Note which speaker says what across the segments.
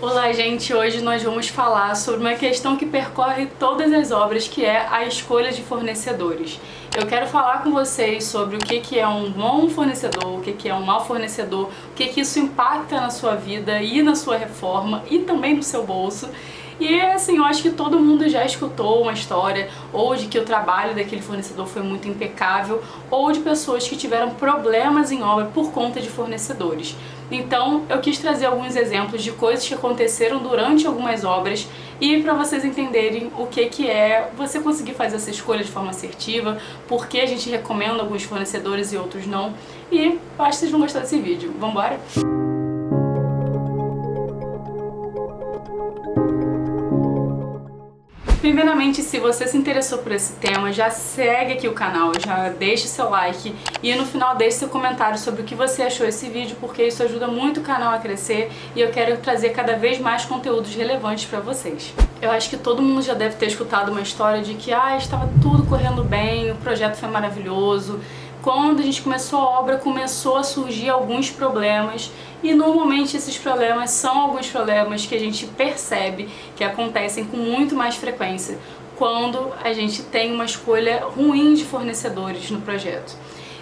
Speaker 1: Olá, gente! Hoje nós vamos falar sobre uma questão que percorre todas as obras, que é a escolha de fornecedores. Eu quero falar com vocês sobre o que é um bom fornecedor, o que é um mau fornecedor, o que isso impacta na sua vida e na sua reforma e também no seu bolso. E assim, eu acho que todo mundo já escutou uma história ou de que o trabalho daquele fornecedor foi muito impecável, ou de pessoas que tiveram problemas em obra por conta de fornecedores. Então eu quis trazer alguns exemplos de coisas que aconteceram durante algumas obras e para vocês entenderem o que é você conseguir fazer essa escolha de forma assertiva, por que a gente recomenda alguns fornecedores e outros não. E eu acho que vocês vão gostar desse vídeo. Vamos embora? Primeiramente, se você se interessou por esse tema, já segue aqui o canal, já deixa seu like e no final deixe seu comentário sobre o que você achou desse vídeo, porque isso ajuda muito o canal a crescer e eu quero trazer cada vez mais conteúdos relevantes para vocês. Eu acho que todo mundo já deve ter escutado uma história de que estava tudo correndo bem, o projeto foi maravilhoso. Quando a gente começou a obra, começou a surgir alguns problemas e normalmente esses problemas são alguns problemas que a gente percebe que acontecem com muito mais frequência quando a gente tem uma escolha ruim de fornecedores no projeto.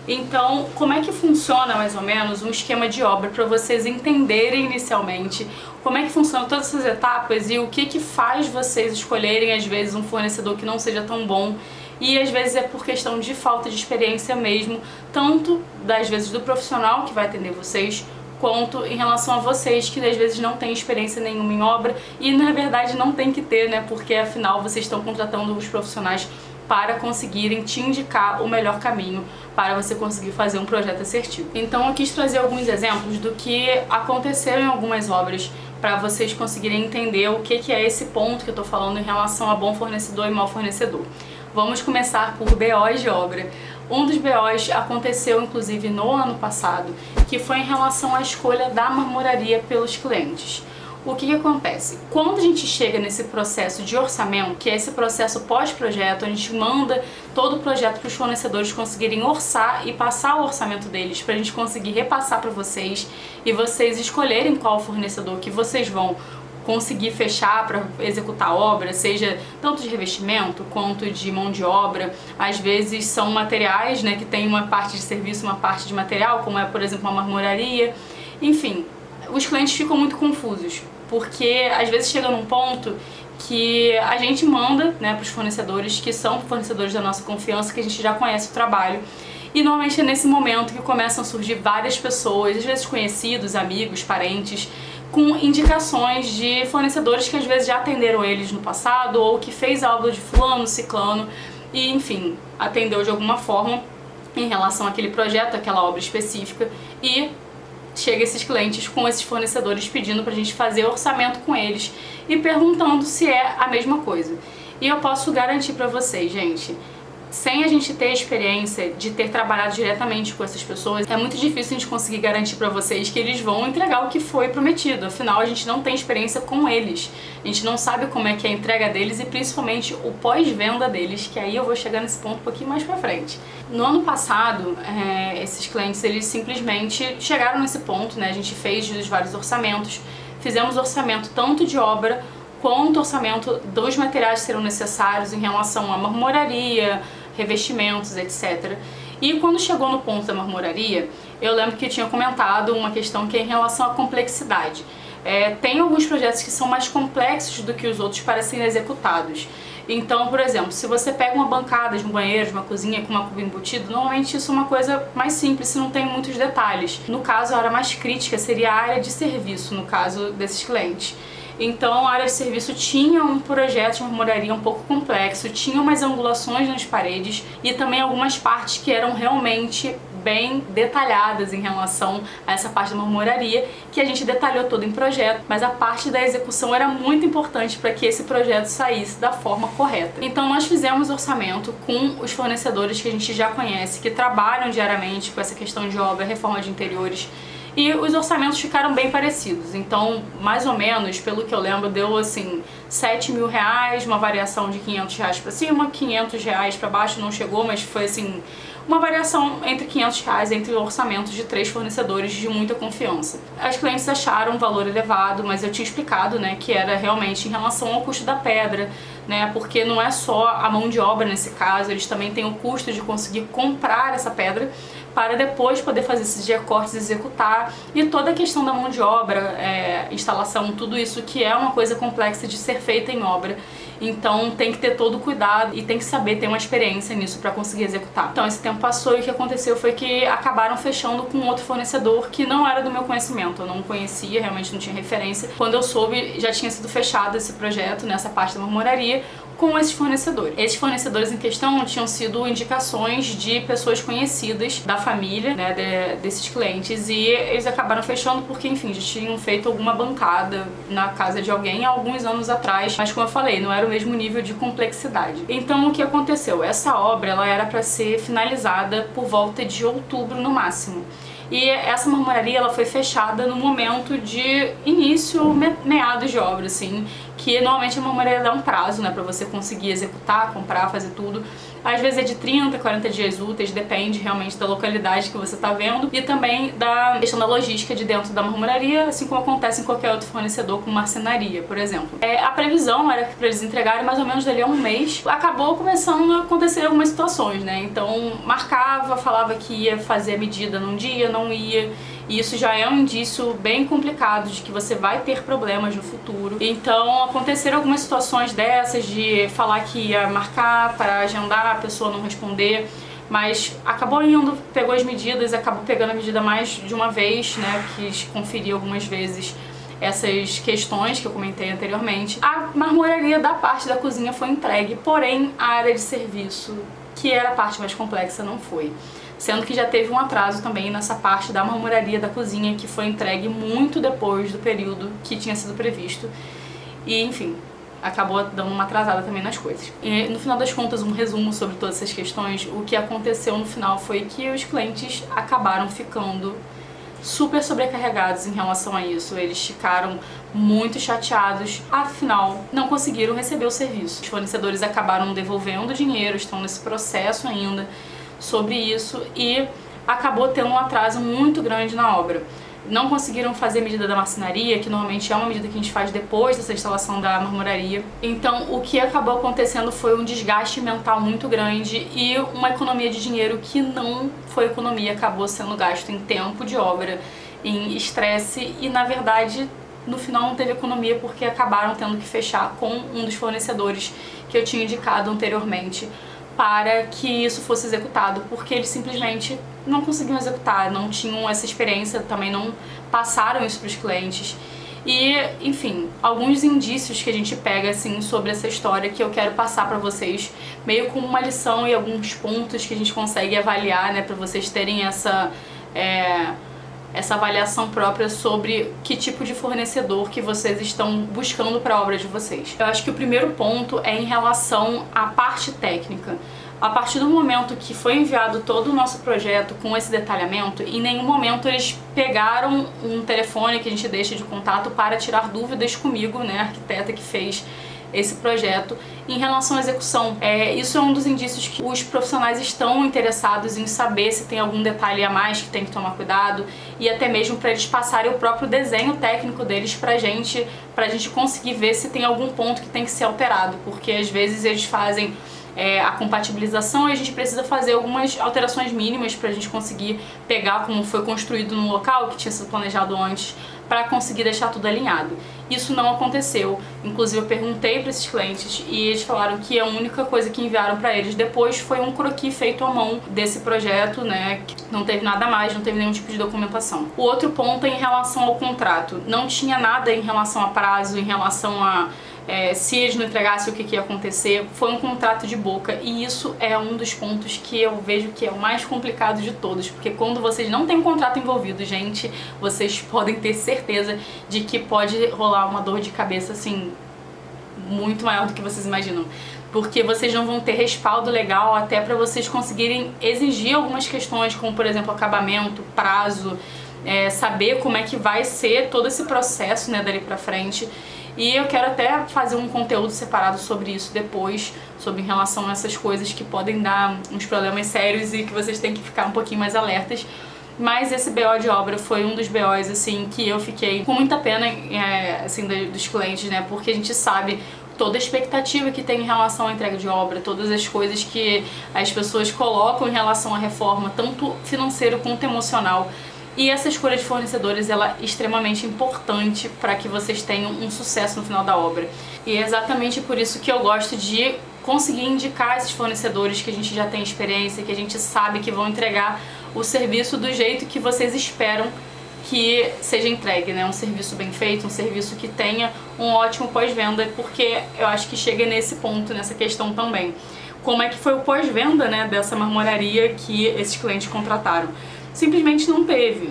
Speaker 1: Então, como é que funciona mais ou menos um esquema de obra para vocês entenderem inicialmente como é que funcionam todas essas etapas e o que faz vocês escolherem às vezes um fornecedor que não seja tão bom. E às vezes é por questão de falta de experiência mesmo, tanto das vezes do profissional que vai atender vocês, quanto em relação a vocês que às vezes não têm experiência nenhuma em obra e na verdade não tem que ter, né? Porque afinal vocês estão contratando os profissionais para conseguirem te indicar o melhor caminho para você conseguir fazer um projeto assertivo. Então eu quis trazer alguns exemplos do que aconteceu em algumas obras para vocês conseguirem entender o que é esse ponto que eu estou falando em relação a bom fornecedor e mau fornecedor. Vamos começar por BOs de obra. Um dos BOs aconteceu inclusive no ano passado, que foi em relação à escolha da marmoraria pelos clientes. O que acontece? Quando a gente chega nesse processo de orçamento, que é esse processo pós-projeto, a gente manda todo o projeto para os fornecedores conseguirem orçar e passar o orçamento deles para a gente conseguir repassar para vocês e vocês escolherem qual fornecedor que vocês vão conseguir fechar para executar a obra, seja tanto de revestimento quanto de mão de obra. Às vezes são materiais, né, que tem uma parte de serviço, uma parte de material, como é, por exemplo, uma marmoraria. Enfim, os clientes ficam muito confusos, porque às vezes chega num ponto que a gente manda, né, para os fornecedores, que são fornecedores da nossa confiança, que a gente já conhece o trabalho. E normalmente é nesse momento que começam a surgir várias pessoas, às vezes conhecidos, amigos, parentes, com indicações de fornecedores que às vezes já atenderam eles no passado ou que fez a obra de fulano, ciclano e enfim, atendeu de alguma forma em relação àquele projeto, àquela obra específica e chega esses clientes com esses fornecedores pedindo pra gente fazer orçamento com eles e perguntando se é a mesma coisa. E eu posso garantir pra vocês, gente, sem a gente ter a experiência de ter trabalhado diretamente com essas pessoas, é muito difícil a gente conseguir garantir pra vocês que eles vão entregar o que foi prometido. Afinal, a gente não tem experiência com eles. A gente não sabe como é que é a entrega deles e principalmente o pós-venda deles, que aí eu vou chegar nesse ponto um pouquinho mais pra frente. No ano passado, esses clientes, eles simplesmente chegaram nesse ponto, né? A gente fez os vários orçamentos, fizemos orçamento tanto de obra quanto orçamento dos materiais que serão necessários em relação à marmoraria, revestimentos, etc. E quando chegou no ponto da marmoraria, eu lembro que eu tinha comentado uma questão que é em relação à complexidade. Tem alguns projetos que são mais complexos do que os outros para serem executados. Então, por exemplo, se você pega uma bancada de um banheiro, de uma cozinha com uma cuba embutida, normalmente isso é uma coisa mais simples, se não tem muitos detalhes. No caso, a área mais crítica seria a área de serviço, no caso desses clientes. Então a área de serviço tinha um projeto de marmoraria um pouco complexo, tinha umas angulações nas paredes e também algumas partes que eram realmente bem detalhadas em relação a essa parte da marmoraria, que a gente detalhou todo em projeto, mas a parte da execução era muito importante para que esse projeto saísse da forma correta. Então nós fizemos orçamento com os fornecedores que a gente já conhece, que trabalham diariamente com essa questão de obra, reforma de interiores, e os orçamentos ficaram bem parecidos. Então, mais ou menos, pelo que eu lembro, deu assim R$7.000, uma variação de R$500 para cima, R$500 para baixo, não chegou, mas foi assim uma variação entre R$500 entre orçamentos de 3 fornecedores de muita confiança. As clientes acharam um valor elevado, mas eu tinha explicado, né, que era realmente em relação ao custo da pedra, né, porque não é só a mão de obra nesse caso, eles também têm o custo de conseguir comprar essa pedra para depois poder fazer esses recortes e executar, e toda a questão da mão de obra, instalação, tudo isso que é uma coisa complexa de ser feita em obra. Então tem que ter todo o cuidado e tem que saber ter uma experiência nisso para conseguir executar. Então esse tempo passou e o que aconteceu foi que acabaram fechando com outro fornecedor que não era do meu conhecimento, eu não conhecia, realmente não tinha referência. Quando eu soube, já tinha sido fechado esse projeto nessa parte da marmoraria com esses fornecedores. Esses fornecedores em questão tinham sido indicações de pessoas conhecidas da família, né, desses clientes, e eles acabaram fechando porque, enfim, já tinham feito alguma bancada na casa de alguém há alguns anos atrás, mas como eu falei, não era o mesmo nível de complexidade. Então o que aconteceu? Essa obra ela era para ser finalizada por volta de outubro no máximo. E essa marmoraria ela foi fechada no momento de início, meados de obra, assim, que normalmente a marmoraria dá um prazo, né, pra você conseguir executar, comprar, fazer tudo. Às vezes é de 30, 40 dias úteis, depende realmente da localidade que você tá vendo e também da questão da logística de dentro da marmoraria, assim como acontece em qualquer outro fornecedor, como marcenaria, por exemplo. A previsão era que pra eles entregarem mais ou menos dali a um mês. Acabou começando a acontecer algumas situações, né? Então marcava, falava que ia fazer a medida num dia, não ia. E isso já é um indício bem complicado de que você vai ter problemas no futuro. Então aconteceram algumas situações dessas de falar que ia marcar para agendar, a pessoa não responder, mas acabou indo, pegou as medidas, acabou pegando a medida mais de uma vez, né, quis conferir algumas vezes essas questões que eu comentei anteriormente. A marmoraria da parte da cozinha foi entregue, porém a área de serviço, que era a parte mais complexa, não foi. Sendo que já teve um atraso também nessa parte da marmoraria da cozinha, que foi entregue muito depois do período que tinha sido previsto. E, enfim, acabou dando uma atrasada também nas coisas. E, no final das contas, um resumo sobre todas essas questões, o que aconteceu no final foi que os clientes acabaram ficando super sobrecarregados em relação a isso. Eles ficaram muito chateados, afinal não conseguiram receber o serviço. Os fornecedores acabaram devolvendo o dinheiro, estão nesse processo ainda sobre isso e acabou tendo um atraso muito grande na obra. Não conseguiram fazer a medida da marcenaria, que normalmente é uma medida que a gente faz depois dessa instalação da marmoraria. Então o que acabou acontecendo foi um desgaste mental muito grande e uma economia de dinheiro que não foi economia, acabou sendo gasto em tempo de obra, em estresse e, na verdade, no final não teve economia porque acabaram tendo que fechar com um dos fornecedores que eu tinha indicado anteriormente para que isso fosse executado, porque eles simplesmente não conseguiam executar, não tinham essa experiência, também não passaram isso para os clientes. E, enfim, alguns indícios que a gente pega assim sobre essa história que eu quero passar para vocês, meio como uma lição e alguns pontos que a gente consegue avaliar, né, para vocês terem essa avaliação própria sobre que tipo de fornecedor que vocês estão buscando para a obra de vocês. Eu acho que o primeiro ponto é em relação à parte técnica. A partir do momento que foi enviado todo o nosso projeto com esse detalhamento, em nenhum momento eles pegaram um telefone que a gente deixa de contato para tirar dúvidas comigo, né, a arquiteta que fez esse projeto, em relação à execução. Isso é um dos indícios que os profissionais estão interessados em saber se tem algum detalhe a mais que tem que tomar cuidado e até mesmo para eles passarem o próprio desenho técnico deles pra gente conseguir ver se tem algum ponto que tem que ser alterado, porque às vezes eles fazem a compatibilização e a gente precisa fazer algumas alterações mínimas pra gente conseguir pegar como foi construído no local que tinha sido planejado antes, para conseguir deixar tudo alinhado. Isso não aconteceu. Inclusive eu perguntei para esses clientes e eles falaram que a única coisa que enviaram para eles depois foi um croquis feito à mão desse projeto, né? Não teve nada mais, não teve nenhum tipo de documentação. O outro ponto é em relação ao contrato. Não tinha nada em relação a prazo, em relação a se eles não entregassem o que ia acontecer. Foi um contrato de boca e isso é um dos pontos que eu vejo que é o mais complicado de todos, porque quando vocês não têm um contrato envolvido, gente, vocês podem ter certeza de que pode rolar uma dor de cabeça assim muito maior do que vocês imaginam, porque vocês não vão ter respaldo legal até para vocês conseguirem exigir algumas questões, como por exemplo acabamento, prazo, saber como é que vai ser todo esse processo, né, dali pra frente. E eu quero até fazer um conteúdo separado sobre isso depois, sobre em relação a essas coisas que podem dar uns problemas sérios e que vocês têm que ficar um pouquinho mais alertas. Mas esse BO de obra foi um dos BOs, assim, que eu fiquei com muita pena, assim, dos clientes, né, porque a gente sabe toda a expectativa que tem em relação à entrega de obra, todas as coisas que as pessoas colocam em relação à reforma, tanto financeiro quanto emocional. E essa escolha de fornecedores, ela é extremamente importante para que vocês tenham um sucesso no final da obra. E é exatamente por isso que eu gosto de conseguir indicar esses fornecedores que a gente já tem experiência, que a gente sabe que vão entregar o serviço do jeito que vocês esperam que seja entregue, né? Um serviço bem feito, um serviço que tenha um ótimo pós-venda, porque eu acho que chega nesse ponto, nessa questão também. Como é que foi o pós-venda, né, dessa marmoraria que esses clientes contrataram? Simplesmente não teve.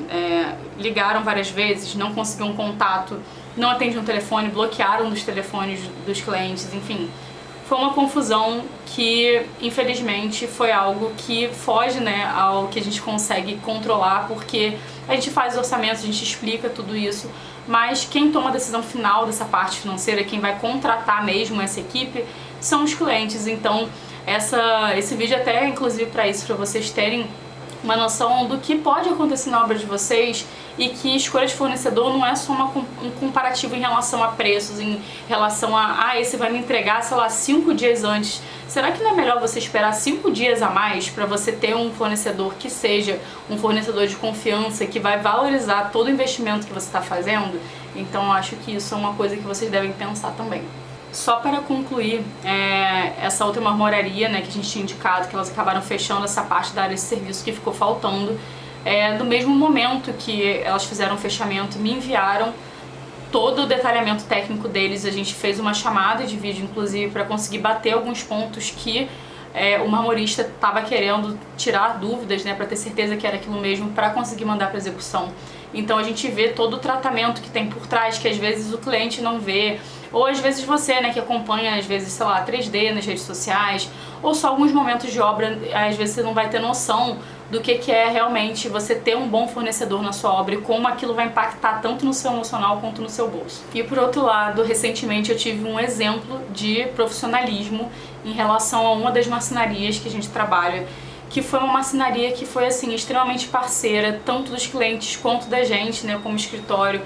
Speaker 1: Ligaram várias vezes, não conseguiam contato, não atendiam o telefone, bloquearam dos telefones dos clientes, enfim. Foi uma confusão que, infelizmente, foi algo que foge, né, ao que a gente consegue controlar, porque a gente faz orçamentos, a gente explica tudo isso, mas quem toma a decisão final dessa parte financeira, quem vai contratar mesmo essa equipe, são os clientes. Então, esse vídeo até, inclusive, para isso, para vocês terem uma noção do que pode acontecer na obra de vocês e que escolha de fornecedor não é só um comparativo em relação a preços, em relação a esse vai me entregar, sei lá, 5 dias antes. Será que não é melhor você esperar 5 dias a mais para você ter um fornecedor que seja um fornecedor de confiança, que vai valorizar todo o investimento que você está fazendo? Então eu acho que isso é uma coisa que vocês devem pensar também. Só para concluir, essa outra marmoraria, né, que a gente tinha indicado, que elas acabaram fechando essa parte da área de serviço que ficou faltando, no mesmo momento que elas fizeram o fechamento, me enviaram todo o detalhamento técnico deles. A gente fez uma chamada de vídeo, inclusive, para conseguir bater alguns pontos que o marmorista estava querendo tirar dúvidas, né, para ter certeza que era aquilo mesmo, para conseguir mandar para execução. Então a gente vê todo o tratamento que tem por trás, que às vezes o cliente não vê, ou às vezes você, né, que acompanha, às vezes, sei lá, 3D nas redes sociais, ou só alguns momentos de obra, às vezes você não vai ter noção do que é realmente você ter um bom fornecedor na sua obra e como aquilo vai impactar tanto no seu emocional quanto no seu bolso. E por outro lado, recentemente eu tive um exemplo de profissionalismo em relação a uma das marcenarias que a gente trabalha, que foi uma marcenaria que foi, assim, extremamente parceira, tanto dos clientes quanto da gente, né, como escritório.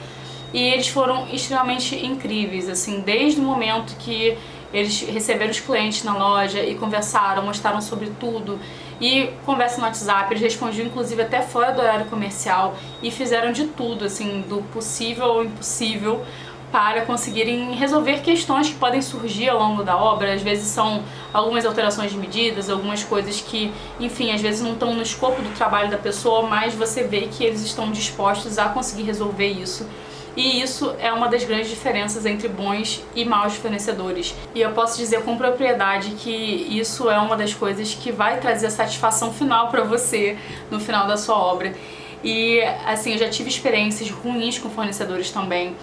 Speaker 1: E eles foram extremamente incríveis, assim, desde o momento que eles receberam os clientes na loja e conversaram, mostraram sobre tudo. E conversa no WhatsApp, eles respondiam inclusive até fora do horário comercial e fizeram de tudo, assim, do possível ao impossível para conseguirem resolver questões que podem surgir ao longo da obra. Às vezes são algumas alterações de medidas, algumas coisas que, enfim, às vezes não estão no escopo do trabalho da pessoa, mas você vê que eles estão dispostos a conseguir resolver isso. E isso é uma das grandes diferenças entre bons e maus fornecedores. E eu posso dizer com propriedade que isso é uma das coisas que vai trazer a satisfação final para você no final da sua obra. E, assim, eu já tive experiências ruins com fornecedores também.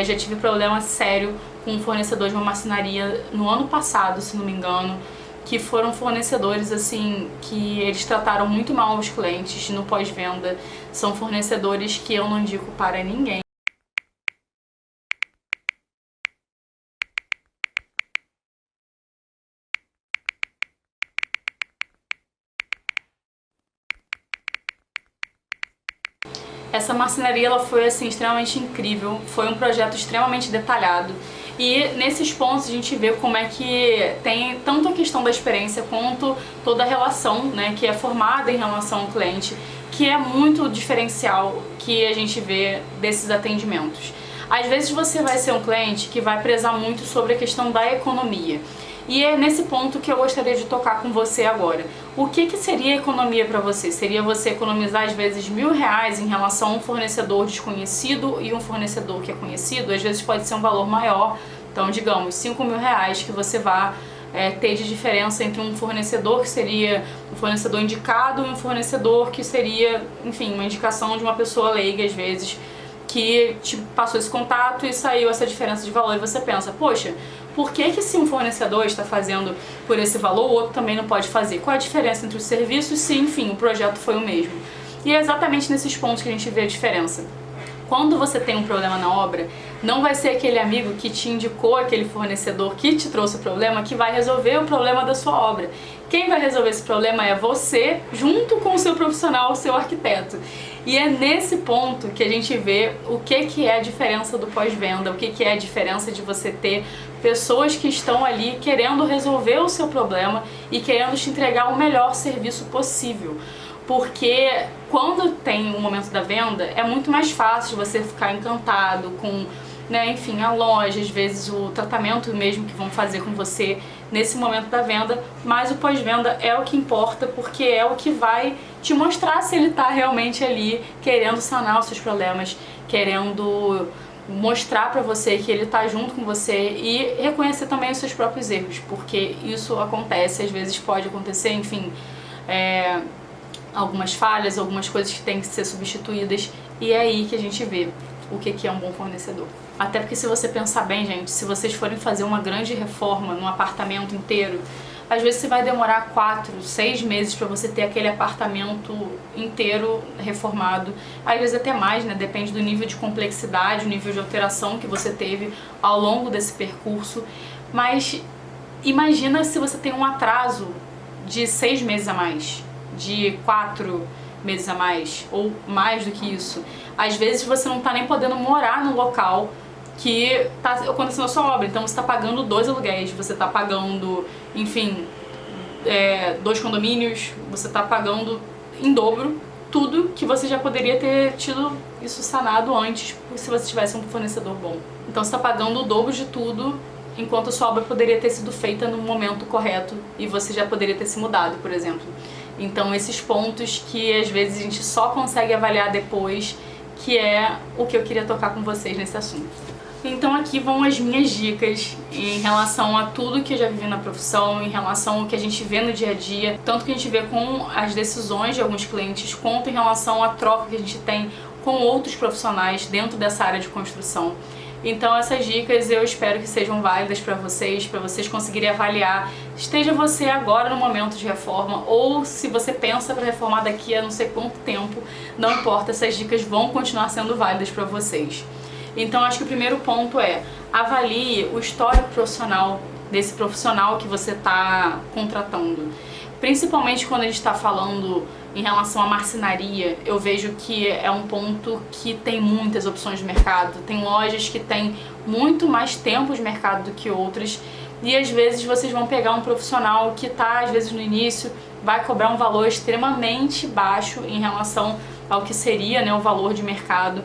Speaker 1: Já tive problema sério com um fornecedor de uma marcenaria no ano passado, se não me engano, que foram fornecedores, assim, que eles trataram muito mal os clientes no pós-venda. São fornecedores que eu não indico para ninguém. Essa marcenaria, ela foi, assim, extremamente incrível, foi um projeto extremamente detalhado. E nesses pontos a gente vê como é que tem tanto a questão da experiência quanto toda a relação, né, que é formada em relação ao cliente, que é muito diferencial que a gente vê desses atendimentos. Às vezes você vai ser um cliente que vai prezar muito sobre a questão da economia. E é nesse ponto que eu gostaria de tocar com você agora. O que seria economia para você? Seria você economizar às vezes R$1.000 em relação a um fornecedor desconhecido e um fornecedor que é conhecido? Às vezes pode ser um valor maior, então digamos R$5.000 que você vai ter de diferença entre um fornecedor que seria um fornecedor indicado e um fornecedor que seria, enfim, uma indicação de uma pessoa leiga às vezes, que te passou esse contato e saiu essa diferença de valor e você pensa, poxa, por que se um fornecedor está fazendo por esse valor, o outro também não pode fazer? Qual a diferença entre os serviços se, enfim, o projeto foi o mesmo? E é exatamente nesses pontos que a gente vê a diferença. Quando você tem um problema na obra, não vai ser aquele amigo que te indicou aquele fornecedor que te trouxe o problema que vai resolver o problema da sua obra. Quem vai resolver esse problema é você, junto com o seu profissional, o seu arquiteto. E é nesse ponto que a gente vê o que é a diferença do pós-venda, o que é a diferença de você ter pessoas que estão ali querendo resolver o seu problema e querendo te entregar o melhor serviço possível. Porque quando tem o momento da venda, é muito mais fácil de você ficar encantado com, né, enfim, a loja, às vezes o tratamento mesmo que vão fazer com você nesse momento da venda, mas o pós-venda é o que importa, porque é o que vai te mostrar se ele está realmente ali querendo sanar os seus problemas, querendo mostrar pra você que ele tá junto com você e reconhecer também os seus próprios erros, porque isso acontece, às vezes pode acontecer, enfim, algumas falhas, algumas coisas que têm que ser substituídas, e é aí que a gente vê o que é um bom fornecedor. Até porque se você pensar bem, gente, se vocês forem fazer uma grande reforma num apartamento inteiro, às vezes você vai demorar 4, 6 meses para você ter aquele apartamento inteiro reformado, às vezes até mais, né? Depende do nível de complexidade, o nível de alteração que você teve ao longo desse percurso. Mas imagina se você tem um atraso de 6 meses a mais, de 4 meses a mais, ou mais do que isso. Às vezes você não tá nem podendo morar no local que está acontecendo a sua obra, então você está pagando 2 aluguéis, você está pagando, enfim, 2 condomínios, você está pagando em dobro tudo que você já poderia ter tido isso sanado antes, se você tivesse um fornecedor bom. Então você está pagando o dobro de tudo, enquanto a sua obra poderia ter sido feita no momento correto e você já poderia ter se mudado, por exemplo. Então esses pontos que às vezes a gente só consegue avaliar depois, que é o que eu queria tocar com vocês nesse assunto. Então aqui vão as minhas dicas em relação a tudo que eu já vivi na profissão, em relação ao que a gente vê no dia a dia, tanto que a gente vê com as decisões de alguns clientes, quanto em relação à troca que a gente tem com outros profissionais dentro dessa área de construção. Então essas dicas eu espero que sejam válidas para vocês conseguirem avaliar, esteja você agora no momento de reforma ou se você pensa para reformar daqui a não sei quanto tempo, não importa, essas dicas vão continuar sendo válidas para vocês. Então acho que o primeiro ponto é avalie o histórico profissional desse profissional que você está contratando. Principalmente quando a gente está falando em relação à marcenaria, eu vejo que é um ponto que tem muitas opções de mercado. Tem lojas que têm muito mais tempo de mercado do que outras e às vezes vocês vão pegar um profissional que está às vezes no início, vai cobrar um valor extremamente baixo em relação ao que seria, né, o valor de mercado.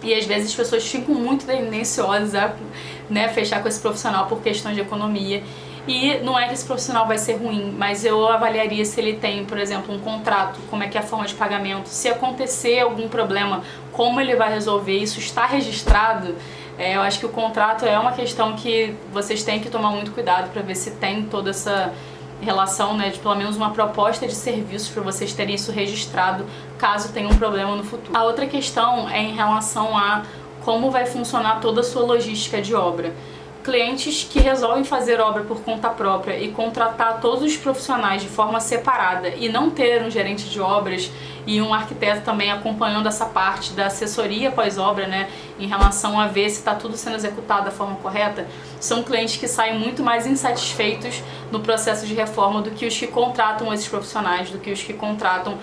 Speaker 1: E às vezes as pessoas ficam muito tendenciosas a, né, fechar com esse profissional por questões de economia. E não é que esse profissional vai ser ruim, mas eu avaliaria se ele tem, por exemplo, um contrato, como é que é a forma de pagamento, se acontecer algum problema, como ele vai resolver, isso está registrado. Eu acho que o contrato é uma questão que vocês têm que tomar muito cuidado para ver se tem toda essa relação, né, de pelo menos uma proposta de serviços para vocês terem isso registrado caso tenha um problema no futuro. A outra questão é em relação a como vai funcionar toda a sua logística de obra. Clientes que resolvem fazer obra por conta própria e contratar todos os profissionais de forma separada e não ter um gerente de obras e um arquiteto também acompanhando essa parte da assessoria pós-obra, né, em relação a ver se está tudo sendo executado da forma correta, são clientes que saem muito mais insatisfeitos no processo de reforma do que os que contratam esses profissionais, do que os que contratam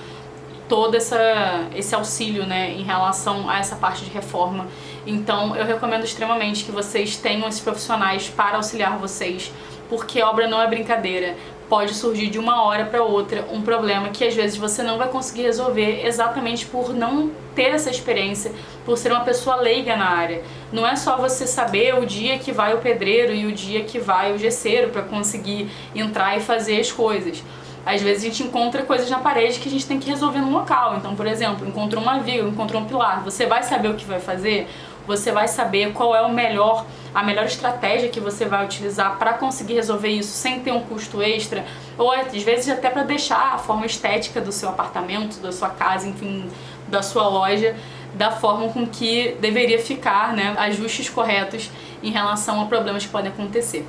Speaker 1: todo esse auxílio, né, em relação a essa parte de reforma. Então eu recomendo extremamente que vocês tenham esses profissionais para auxiliar vocês, porque obra não é brincadeira. Pode surgir de uma hora para outra um problema que às vezes você não vai conseguir resolver exatamente por não ter essa experiência, por ser uma pessoa leiga na área. Não é só você saber o dia que vai o pedreiro e o dia que vai o gesseiro para conseguir entrar e fazer as coisas. Às vezes a gente encontra coisas na parede que a gente tem que resolver no local. Então, por exemplo, encontrou uma viga, encontrou um pilar. Você vai saber o que vai fazer? Você vai saber qual é a melhor estratégia que você vai utilizar para conseguir resolver isso sem ter um custo extra? Ou às vezes até para deixar a forma estética do seu apartamento, da sua casa, enfim, da sua loja, da forma com que deveria ficar, né? Ajustes corretos em relação a problemas que podem acontecer.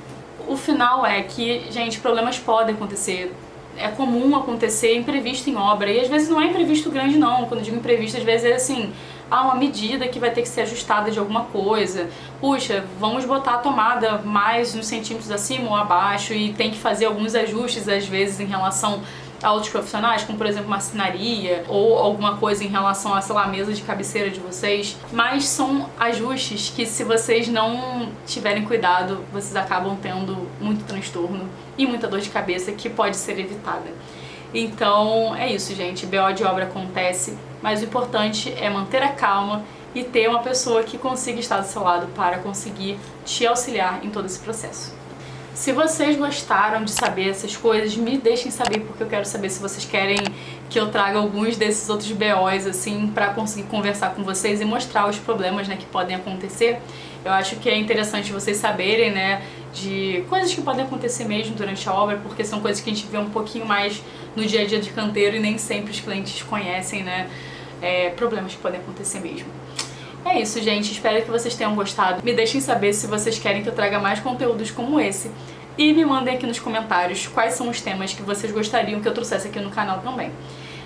Speaker 1: O final é que, gente, problemas podem acontecer. é comum acontecer imprevisto em obra, e às vezes não é imprevisto grande não, quando eu digo imprevisto às vezes é assim, uma medida que vai ter que ser ajustada de alguma coisa, puxa, vamos botar a tomada mais uns centímetros acima ou abaixo e tem que fazer alguns ajustes às vezes em relação a outros profissionais, como por exemplo marcenaria ou alguma coisa em relação a, sei lá, a mesa de cabeceira de vocês, mas são ajustes que se vocês não tiverem cuidado, vocês acabam tendo muito transtorno e muita dor de cabeça que pode ser evitada. Então é isso, gente, BO de obra acontece, mas o importante é manter a calma e ter uma pessoa que consiga estar do seu lado para conseguir te auxiliar em todo esse processo. Se vocês gostaram de saber essas coisas, me deixem saber, porque eu quero saber se vocês querem que eu traga alguns desses outros BOs, assim, pra conseguir conversar com vocês e mostrar os problemas, né, que podem acontecer. Eu acho que é interessante vocês saberem, né, de coisas que podem acontecer mesmo durante a obra, porque são coisas que a gente vê um pouquinho mais no dia a dia de canteiro e nem sempre os clientes conhecem, né, problemas que podem acontecer mesmo. É isso, gente. Espero que vocês tenham gostado. Me deixem saber se vocês querem que eu traga mais conteúdos como esse. E me mandem aqui nos comentários quais são os temas que vocês gostariam que eu trouxesse aqui no canal também.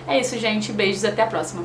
Speaker 1: É isso, gente. Beijos e até a próxima.